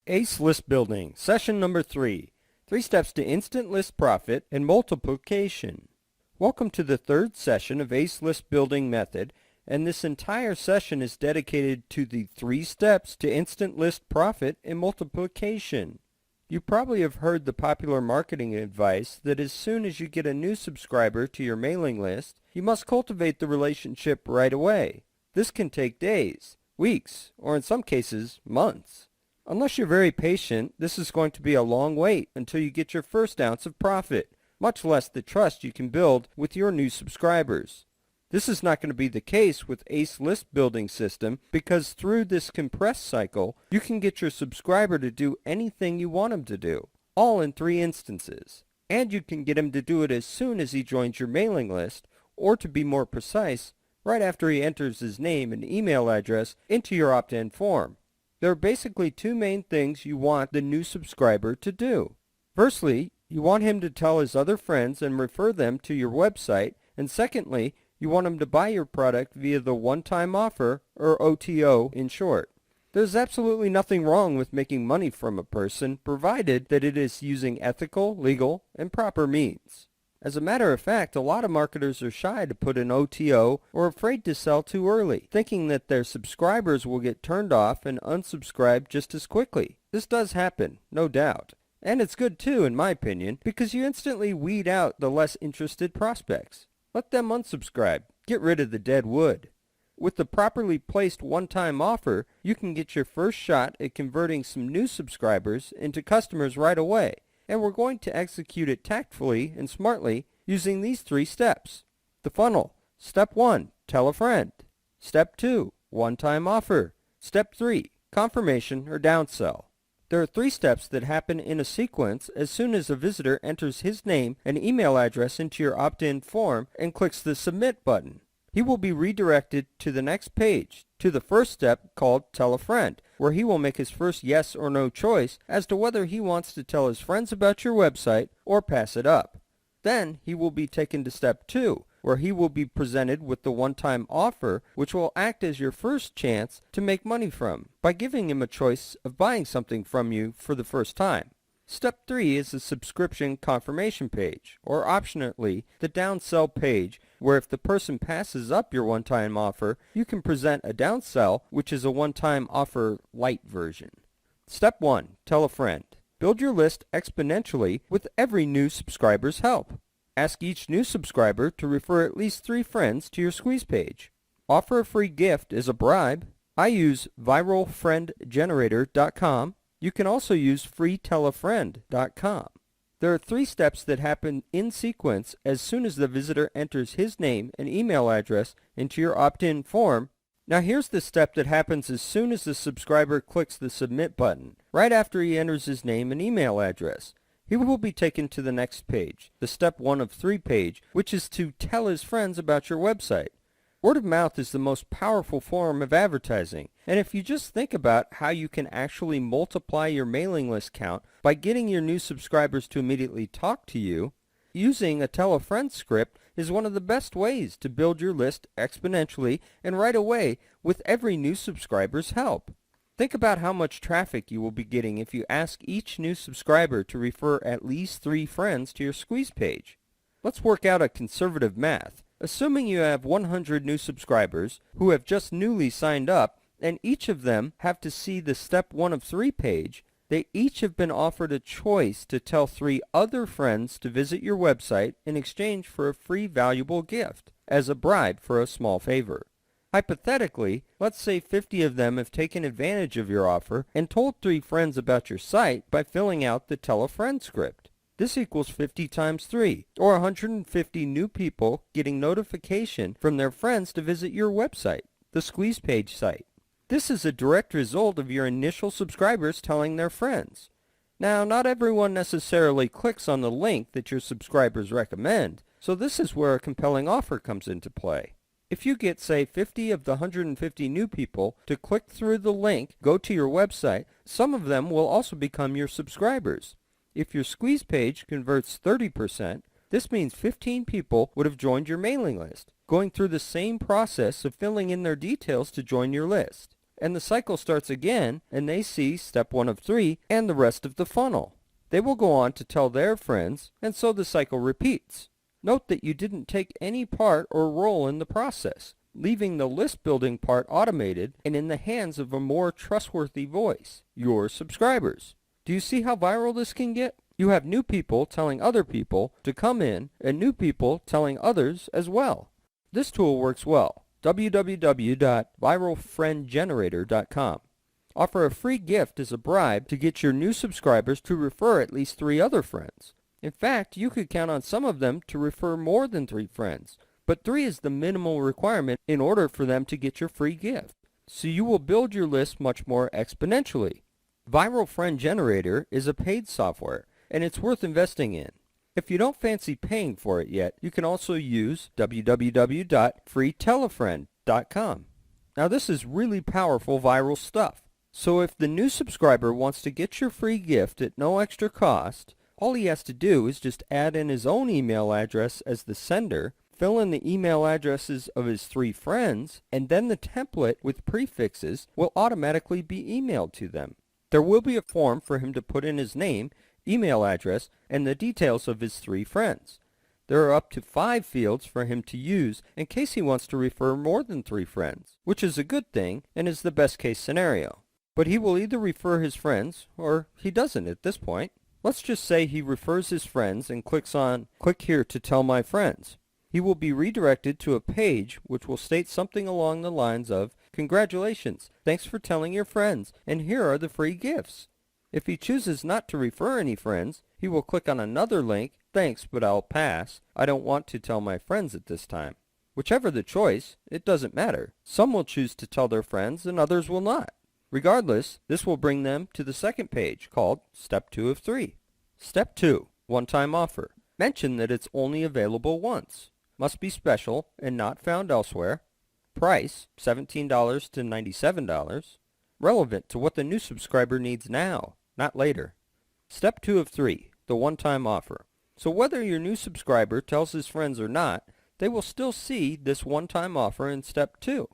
ACE List Building, Session Number 3. 3 Steps to Instant List Profit and Multiplication. Welcome to the third session of ACE List Building Method, and this entire session is dedicated to the 3 steps to instant list profit and multiplication. You probably have heard the popular marketing advice that as soon as you get a new subscriber to your mailing list, you must cultivate the relationship right away. This can take days, weeks, or in some cases, months. Unless you're very patient, this is going to be a long wait until you get your first ounce of profit, much less the trust you can build with your new subscribers. This is not going to be the case with ACE List Building System because through this compressed cycle, you can get your subscriber to do anything you want him to do, all in 3 instances. And you can get him to do it as soon as he joins your mailing list, or to be more precise, right after he enters his name and email address into your opt-in form. There are basically 2 main things you want the new subscriber to do. Firstly, you want him to tell his other friends and refer them to your website, and secondly, you want him to buy your product via the one-time offer, or OTO in short. There's absolutely nothing wrong with making money from a person, provided that it is using ethical, legal, and proper means. As a matter of fact, a lot of marketers are shy to put an OTO or afraid to sell too early, thinking that their subscribers will get turned off and unsubscribe just as quickly. This does happen, no doubt. And it's good too, in my opinion, because you instantly weed out the less interested prospects. Let them unsubscribe. Get rid of the dead wood. With the properly placed one-time offer, you can get your first shot at converting some new subscribers into customers right away. And we're going to execute it tactfully and smartly using these 3 steps. The funnel. Step 1, tell a friend. Step 2, one-time offer. Step 3, confirmation or downsell. There are 3 steps that happen in a sequence as soon as a visitor enters his name and email address into your opt-in form and clicks the submit button. He will be redirected to the next page, to the first step called Tell a Friend, where he will make his first yes or no choice as to whether he wants to tell his friends about your website or pass it up. Then he will be taken to step 2, where he will be presented with the one-time offer, which will act as your first chance to make money from, by giving him a choice of buying something from you for the first time. Step 3 is the subscription confirmation page, or optionally, the downsell page, where if the person passes up your one-time offer, you can present a downsell, which is a one-time offer light version. Step 1, tell a friend. Build your list exponentially with every new subscriber's help. Ask each new subscriber to refer at least 3 friends to your squeeze page. Offer a free gift as a bribe. I use viralfriendgenerator.com. You can also use freetellafriend.com. There are 3 steps that happen in sequence as soon as the visitor enters his name and email address into your opt-in form. Now here's the step that happens as soon as the subscriber clicks the submit button, right after he enters his name and email address. He will be taken to the next page, the step 1 of 3 page, which is to tell his friends about your website. Word of mouth is the most powerful form of advertising, and if you just think about how you can actually multiply your mailing list count by getting your new subscribers to immediately talk to you, using a tell a friend script is one of the best ways to build your list exponentially and right away with every new subscriber's help. Think about how much traffic you will be getting if you ask each new subscriber to refer at least 3 friends to your squeeze page. Let's work out a conservative math. Assuming you have 100 new subscribers who have just newly signed up, and each of them have to see the step 1 of 3 page, they each have been offered a choice to tell 3 other friends to visit your website in exchange for a free valuable gift, as a bribe for a small favor. Hypothetically, let's say 50 of them have taken advantage of your offer and told 3 friends about your site by filling out the tell a friend script. This equals 50 times 3, or 150 new people getting notification from their friends to visit your website, the squeeze page site. This is a direct result of your initial subscribers telling their friends. Now, not everyone necessarily clicks on the link that your subscribers recommend, so this is where a compelling offer comes into play. If you get, say, 50 of the 150 new people to click through the link, go to your website, some of them will also become your subscribers. If your squeeze page converts 30%, this means 15 people would have joined your mailing list, going through the same process of filling in their details to join your list. and the cycle starts again, and they see step 1 of 3 and the rest of the funnel. They will go on to tell their friends, and so the cycle repeats. Note that you didn't take any part or role in the process, leaving the list building part automated and in the hands of a more trustworthy voice, your subscribers. Do you see how viral this can get? You have new people telling other people to come in, and new people telling others as well. This tool works well. www.viralfriendgenerator.com. Offer a free gift as a bribe to get your new subscribers to refer at least 3 other friends. In fact, you could count on some of them to refer more than 3 friends, but 3 is the minimal requirement in order for them to get your free gift. So you will build your list much more exponentially. Viral Friend Generator is a paid software, and it's worth investing in. If you don't fancy paying for it yet, you can also use www.freetellafriend.com. Now this is really powerful viral stuff. So if the new subscriber wants to get your free gift at no extra cost, all he has to do is just add in his own email address as the sender, fill in the email addresses of his 3 friends, and then the template with prefixes will automatically be emailed to them. There will be a form for him to put in his name, email address, and the details of his 3 friends. There are up to 5 fields for him to use in case he wants to refer more than 3 friends, which is a good thing and is the best case scenario. But he will either refer his friends or he doesn't at this point. Let's just say he refers his friends and clicks on "Click here to tell my friends." He will be redirected to a page which will state something along the lines of, "Congratulations, thanks for telling your friends, and here are the free gifts." If he chooses not to refer any friends, he will click on another link, "Thanks, but I'll pass. I don't want to tell my friends at this time." Whichever the choice, it doesn't matter. Some will choose to tell their friends and others will not. Regardless, this will bring them to the second page called Step 2 of 3. Step 2, One-Time Offer. Mention that it's only available once. Must be special and not found elsewhere. Price, $17 to $97. Relevant to what the new subscriber needs now, not later. Step 2 of 3, the one-time offer. So whether your new subscriber tells his friends or not, they will still see this one-time offer in Step 2.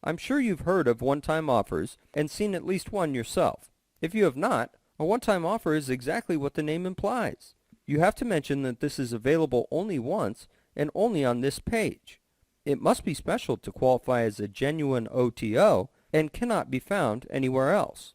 I'm sure you've heard of one-time offers and seen at least one yourself. If you have not, a one-time offer is exactly what the name implies. You have to mention that this is available only once and only on this page. It must be special to qualify as a genuine OTO and cannot be found anywhere else.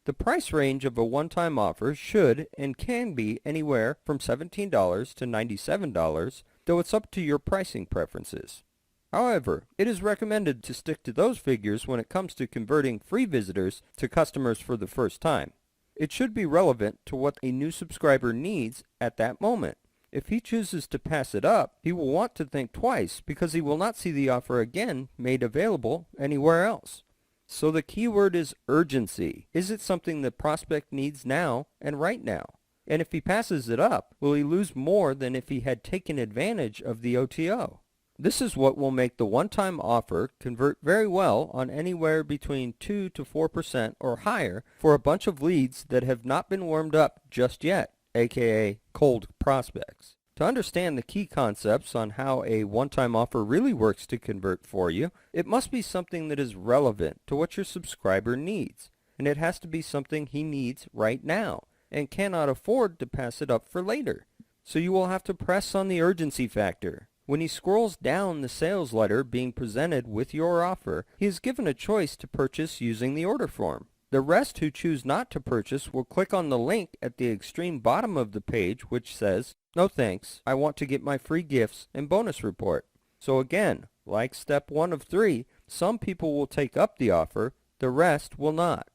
The price range of a one-time offer should and can be anywhere from $17 to $97, though it's up to your pricing preferences. However, it is recommended to stick to those figures when it comes to converting free visitors to customers for the first time. It should be relevant to what a new subscriber needs at that moment. If he chooses to pass it up, he will want to think twice because he will not see the offer again made available anywhere else. So the key word is urgency. Is it something the prospect needs now and right now? And if he passes it up, will he lose more than if he had taken advantage of the OTO? This is what will make the one-time offer convert very well on anywhere between 2 to 4% or higher for a bunch of leads that have not been warmed up just yet, aka cold prospects. To understand the key concepts on how a one-time offer really works to convert for you, it must be something that is relevant to what your subscriber needs, and it has to be something he needs right now and cannot afford to pass it up for later. So you will have to press on the urgency factor. When he scrolls down the sales letter being presented with your offer, he is given a choice to purchase using the order form. The rest who choose not to purchase will click on the link at the extreme bottom of the page which says, "No thanks, I want to get my free gifts and bonus report." So again, like step 1 of 3, some people will take up the offer, the rest will not.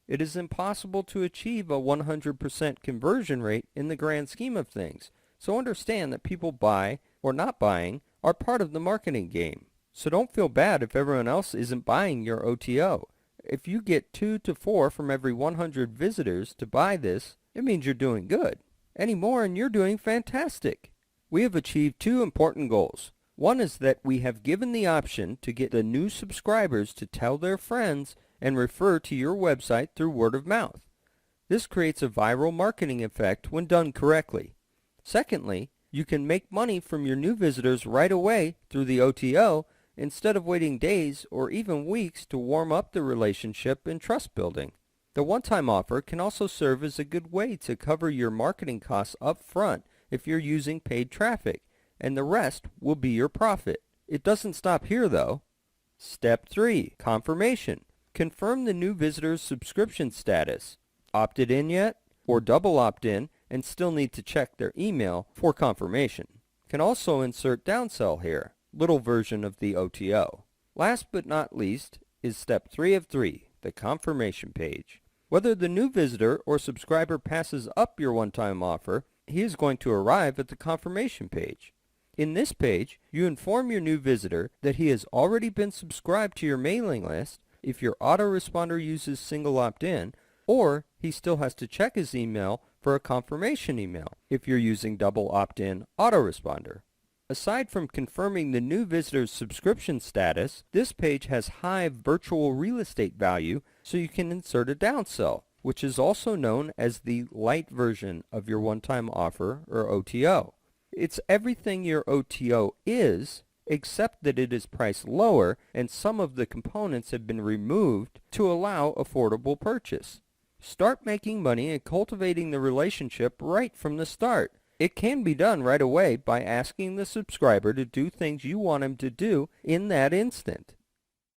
It is impossible to achieve a 100% conversion rate in the grand scheme of things, so understand that people buy or not buying are part of the marketing game. So don't feel bad if everyone else isn't buying your OTO. If you get 2 to 4 from every 100 visitors to buy this, it means you're doing good. Any more and you're doing fantastic. We have achieved 2 important goals. One is that we have given the option to get the new subscribers to tell their friends and refer to your website through word of mouth. This creates a viral marketing effect when done correctly. Secondly, you can make money from your new visitors right away through the OTO instead of waiting days or even weeks to warm up the relationship and trust building. The one-time offer can also serve as a good way to cover your marketing costs up front if you're using paid traffic, and the rest will be your profit. It doesn't stop here though. Step 3. Confirmation. Confirm the new visitor's subscription status. Opted in yet? Or double opt-in and still need to check their email for confirmation. Can also insert downsell here, little version of the OTO. Last but not least is step 3 of 3, the confirmation page. Whether the new visitor or subscriber passes up your one-time offer, he is going to arrive at the confirmation page. In this page, you inform your new visitor that he has already been subscribed to your mailing list if your autoresponder uses single opt-in, or he still has to check his email for a confirmation email if you're using double opt-in autoresponder. Aside from confirming the new visitor's subscription status, this page has high virtual real estate value, so you can insert a downsell, which is also known as the light version of your one-time offer or OTO. It's everything your OTO is, except that it is priced lower and some of the components have been removed to allow affordable purchase. Start making money and cultivating the relationship right from the start. It can be done right away by asking the subscriber to do things you want him to do in that instant.